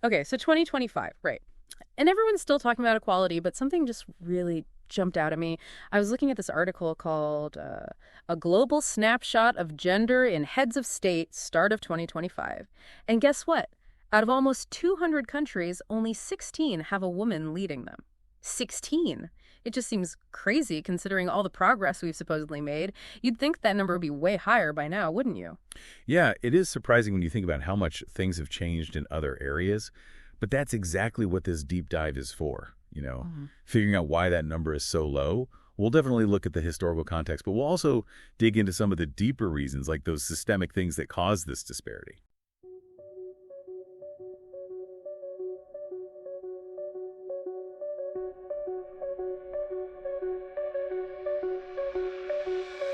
Okay, so 2025, right. And everyone's still talking about equality, but something just really jumped out at me. I was looking at this article called A Global Snapshot of Gender in Heads of State, Start of 2025. And guess what? Out of almost 200 countries, only 16 have a woman leading them. 16. It just seems crazy considering all the progress we've supposedly made. You'd think that number would be way higher by now, wouldn't you? Yeah, it is surprising when you think about how much things have changed in other areas, but that's exactly what this deep dive is for, figuring out why that number is so low. We'll definitely look at the historical context, but we'll also dig into some of the deeper reasons, like those systemic things that cause this disparity.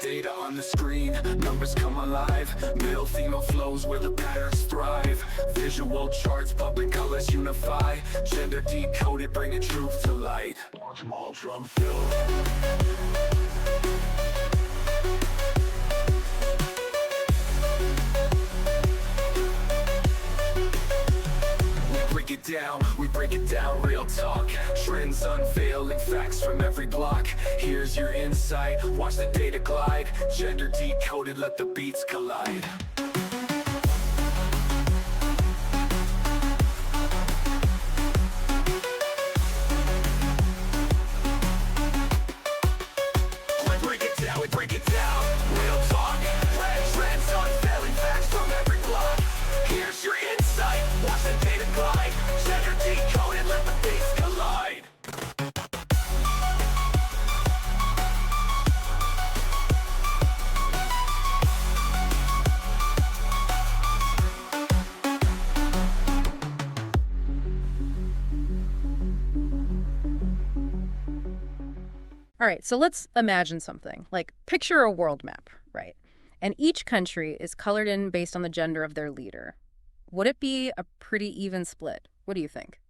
Data on the screen, numbers come alive. Male, female flows where the patterns thrive. Visual charts, public colors unify. Gender decoded, bringing truth to light. Small drum fill. We break it down, real talk. Trends unveiling, facts from every block. Here's your insight, watch the data glide. Gender decoded, let the beats collide. We break it down, real talk. Trends unveiling, facts from every block. Here's your insight, watch the data glide. Gender decoded, let the beats collide. All right, so let's imagine something. Like, picture a world map, right? And each country is colored in based on the gender of their leader. Would it be a pretty even split? What do you think?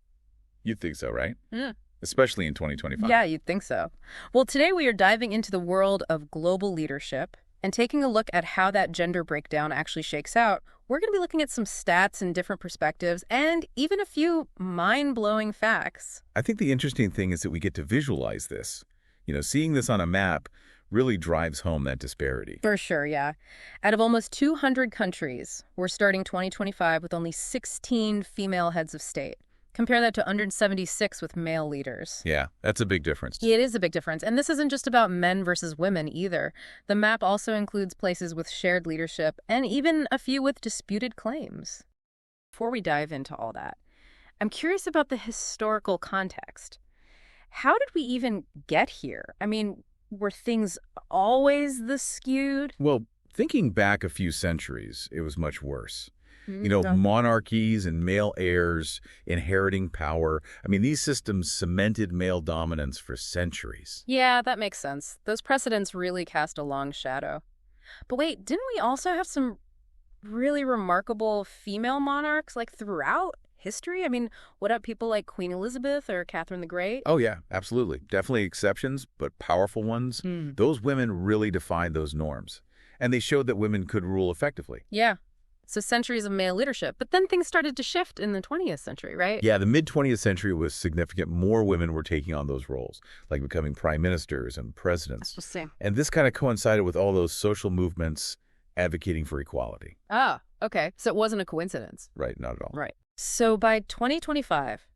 You'd think so, right? Yeah. Especially in 2025. Yeah, you'd think so. Well, today we are diving into the world of global leadership and taking a look at how that gender breakdown actually shakes out. We're going to be looking at some stats and different perspectives and even a few mind-blowing facts. I think the interesting thing is that we get to visualize this. Seeing this on a map really drives home that disparity. For sure, yeah. Out of almost 200 countries, we're starting 2025 with only 16 female heads of state. Compare that to 176 with male leaders. Yeah, that's a big difference. It is a big difference. And this isn't just about men versus women either. The map also includes places with shared leadership and even a few with disputed claims. Before we dive into all that, I'm curious about the historical context. How did we even get here? I mean, were things always this skewed? Well, thinking back a few centuries, it was much worse. Okay. Monarchies and male heirs inheriting power. I mean, these systems cemented male dominance for centuries. Yeah, that makes sense. Those precedents really cast a long shadow. But wait, didn't we also have some really remarkable female monarchs, like, throughout history? I mean, what about people like Queen Elizabeth or Catherine the Great? Oh, yeah, absolutely. Definitely exceptions, but powerful ones. Those women really defined those norms. And they showed that women could rule effectively. Yeah. So centuries of male leadership. But then things started to shift in the 20th century, right? Yeah, the mid-20th century was significant. More women were taking on those roles, like becoming prime ministers and presidents. Interesting. And this kind of coincided with all those social movements advocating for equality. Ah, okay. So it wasn't a coincidence. Right, not at all. Right. So by 2025,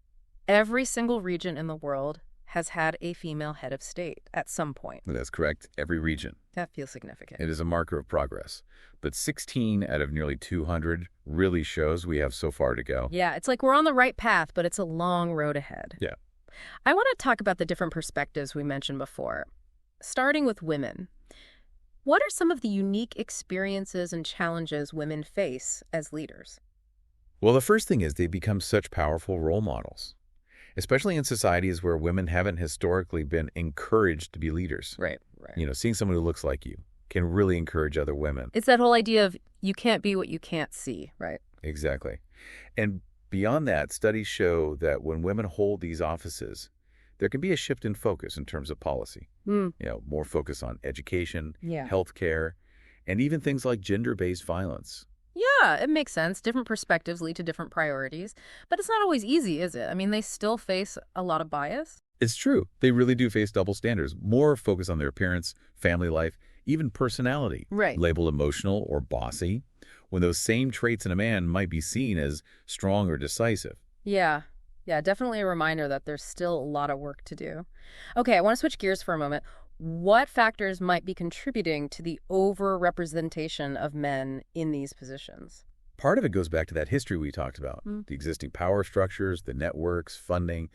every single region in the world has had a female head of state at some point. That's correct. Every region. That feels significant. It is a marker of progress. But 16 out of nearly 200 really shows we have so far to go. Yeah, it's like we're on the right path, but it's a long road ahead. Yeah. I want to talk about the different perspectives we mentioned before. Starting with women. What are some of the unique experiences and challenges women face as leaders? Well, the first thing is they become such powerful role models, especially in societies where women haven't historically been encouraged to be leaders. Right. Seeing someone who looks like you can really encourage other women. It's that whole idea of you can't be what you can't see, right? Exactly. And beyond that, studies show that when women hold these offices, there can be a shift in focus in terms of policy. More focus on education, Yeah. healthcare, and even things like gender-based violence. Yeah, it makes sense. Different perspectives lead to different priorities. But it's not always easy, is it? I mean, they still face a lot of bias. It's true. They really do face double standards, more focus on their appearance, family life, even personality, Right. labeled emotional or bossy, when those same traits in a man might be seen as strong or decisive. Yeah. Yeah, definitely a reminder that there's still a lot of work to do. Okay, I want to switch gears for a moment. What factors might be contributing to the overrepresentation of men in these positions? Part of it goes back to that history we talked about. The existing power structures, the networks, funding,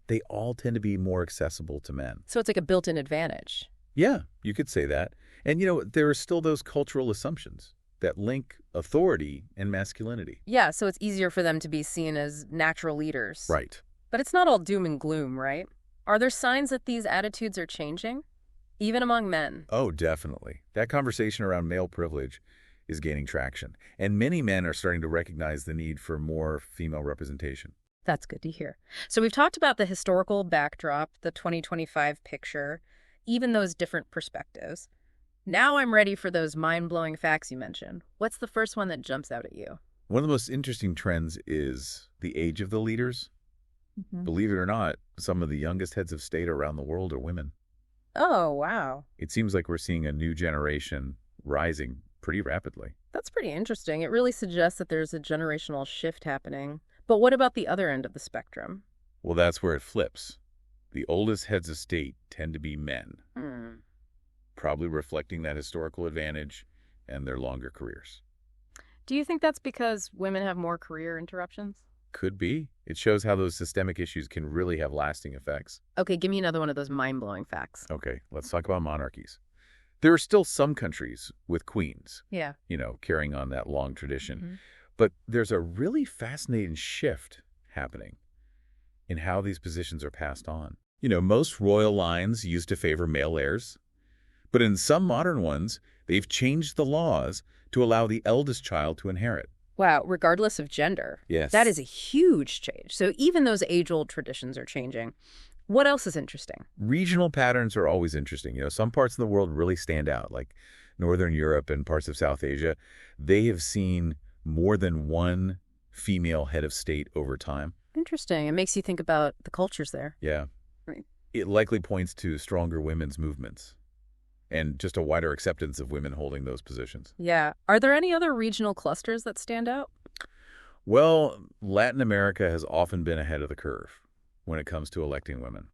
they all tend to be more accessible to men. So it's like a built-in advantage. Yeah, you could say that. And, there are still those cultural assumptions that link authority and masculinity. Yeah, so it's easier for them to be seen as natural leaders. Right. But it's not all doom and gloom, right? Are there signs that these attitudes are changing, even among men? Oh, definitely. That conversation around male privilege is gaining traction. And many men are starting to recognize the need for more female representation. That's good to hear. So we've talked about the historical backdrop, the 2025 picture, even those different perspectives. Now I'm ready for those mind-blowing facts you mentioned. What's the first one that jumps out at you? One of the most interesting trends is the age of the leaders. Believe it or not, some of the youngest heads of state around the world are women. Oh, wow. It seems like we're seeing a new generation rising pretty rapidly. That's pretty interesting. It really suggests that there's a generational shift happening. But what about the other end of the spectrum? Well, that's where it flips. The oldest heads of state tend to be men, probably reflecting that historical advantage and their longer careers. Do you think that's because women have more career interruptions? Could be. It shows how those systemic issues can really have lasting effects. Okay, give me another one of those mind-blowing facts. Okay, let's talk about monarchies. There are still some countries with queens, Yeah. carrying on that long tradition. But there's a really fascinating shift happening in how these positions are passed on. Most royal lines used to favor male heirs, but in some modern ones, they've changed the laws to allow the eldest child to inherit. Wow, regardless of gender. Yes. That is a huge change. So even those age-old traditions are changing. What else is interesting? Regional patterns are always interesting. Some parts of the world really stand out, like Northern Europe and parts of South Asia. They have seen more than one female head of state over time. Interesting. It makes you think about the cultures there. Yeah. Right. It likely points to stronger women's movements and just a wider acceptance of women holding those positions. Yeah. Are there any other regional clusters that stand out? Well, Latin America has often been ahead of the curve when it comes to electing women.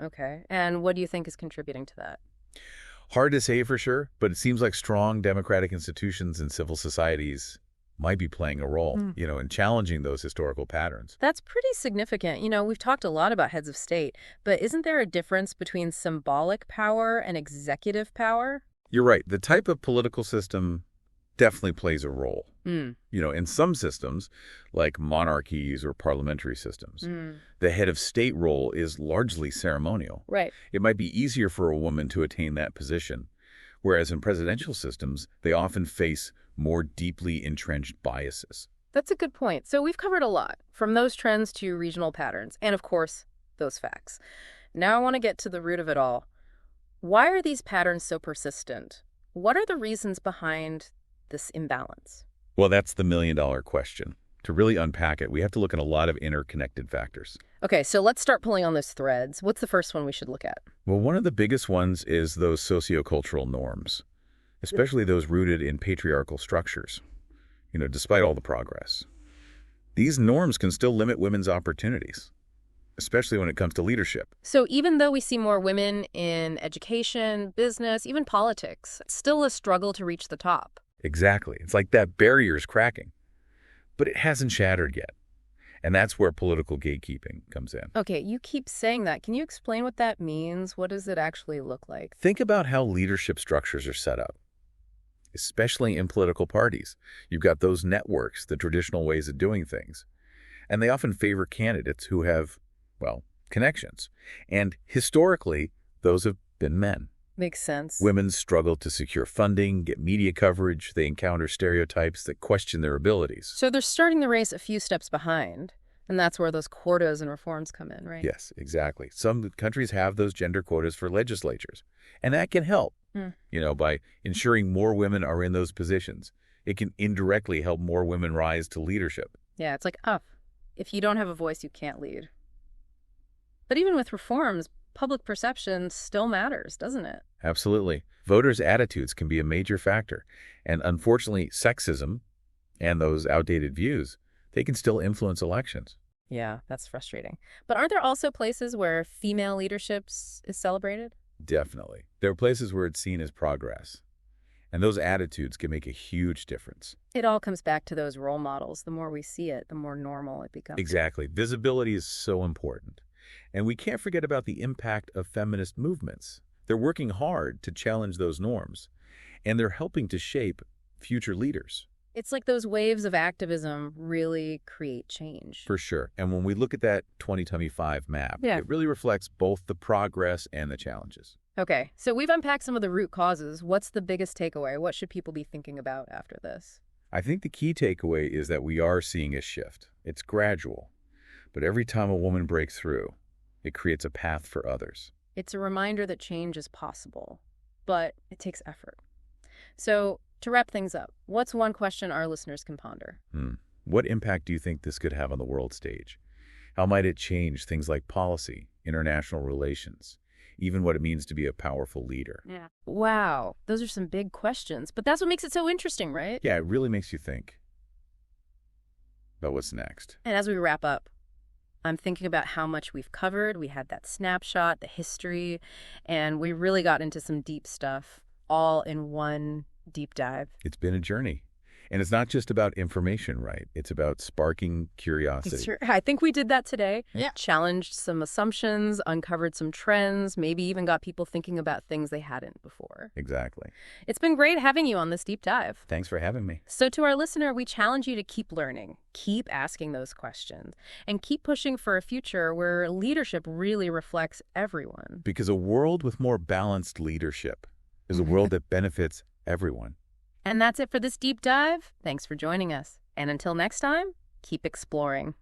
Okay. And what do you think is contributing to that? Hard to say for sure, but it seems like strong democratic institutions and civil societies might be playing a role, in challenging those historical patterns. That's pretty significant. We've talked a lot about heads of state, but isn't there a difference between symbolic power and executive power? You're right. The type of political system definitely plays a role. In some systems, like monarchies or parliamentary systems, the head of state role is largely ceremonial. Right. It might be easier for a woman to attain that position, whereas in presidential systems, they often face more deeply entrenched biases. That's a good point. So we've covered a lot, from those trends to regional patterns, and of course, those facts. Now I want to get to the root of it all. Why are these patterns so persistent? What are the reasons behind this imbalance? Well, that's the million-dollar question. To really unpack it, we have to look at a lot of interconnected factors. Okay, so let's start pulling on those threads. What's the first one we should look at? Well, one of the biggest ones is those sociocultural norms, especially those rooted in patriarchal structures, despite all the progress. These norms can still limit women's opportunities, especially when it comes to leadership. So even though we see more women in education, business, even politics, it's still a struggle to reach the top. Exactly. It's like that barrier's cracking, but it hasn't shattered yet. And that's where political gatekeeping comes in. Okay, you keep saying that. Can you explain what that means? What does it actually look like? Think about how leadership structures are set up, especially in political parties. You've got those networks, the traditional ways of doing things, and they often favor candidates who have, connections. And historically, those have been men. Makes sense. Women struggle to secure funding, get media coverage. They encounter stereotypes that question their abilities. So they're starting the race a few steps behind, and that's where those quotas and reforms come in, right? Yes, exactly. Some countries have those gender quotas for legislatures, and that can help, by ensuring more women are in those positions. it can indirectly help more women rise to leadership. Yeah, it's like, if you don't have a voice, you can't lead. But even with reforms, public perception still matters, doesn't it? Absolutely. Voters' attitudes can be a major factor. And unfortunately, sexism and those outdated views, they can still influence elections. Yeah, that's frustrating. But aren't there also places where female leadership is celebrated? Definitely. There are places where it's seen as progress. And those attitudes can make a huge difference. It all comes back to those role models. The more we see it, the more normal it becomes. Exactly. Visibility is so important. And we can't forget about the impact of feminist movements. They're working hard to challenge those norms, and they're helping to shape future leaders. It's like those waves of activism really create change. For sure. And when we look at that 2025 map, Yeah. it really reflects both the progress and the challenges. Okay, so we've unpacked some of the root causes. What's the biggest takeaway? What should people be thinking about after this? I think the key takeaway is that we are seeing a shift. It's gradual, but every time a woman breaks through, it creates a path for others. It's a reminder that change is possible, but it takes effort. So, to wrap things up, what's one question our listeners can ponder? What impact do you think this could have on the world stage? How might it change things like policy, international relations, even what it means to be a powerful leader? Yeah. Wow, those are some big questions, but that's what makes it so interesting, right? Yeah, it really makes you think about what's next. And as we wrap up, I'm thinking about how much we've covered. We had that snapshot, the history, and we really got into some deep stuff all in one deep dive. It's been a journey. And it's not just about information, right? It's about sparking curiosity. Sure. I think we did that today. Yeah. Challenged some assumptions, uncovered some trends, maybe even got people thinking about things they hadn't before. Exactly. It's been great having you on this deep dive. Thanks for having me. So to our listener, we challenge you to keep learning, keep asking those questions, and keep pushing for a future where leadership really reflects everyone. Because a world with more balanced leadership is a world that benefits everyone. And that's it for this deep dive. Thanks for joining us. And until next time, keep exploring.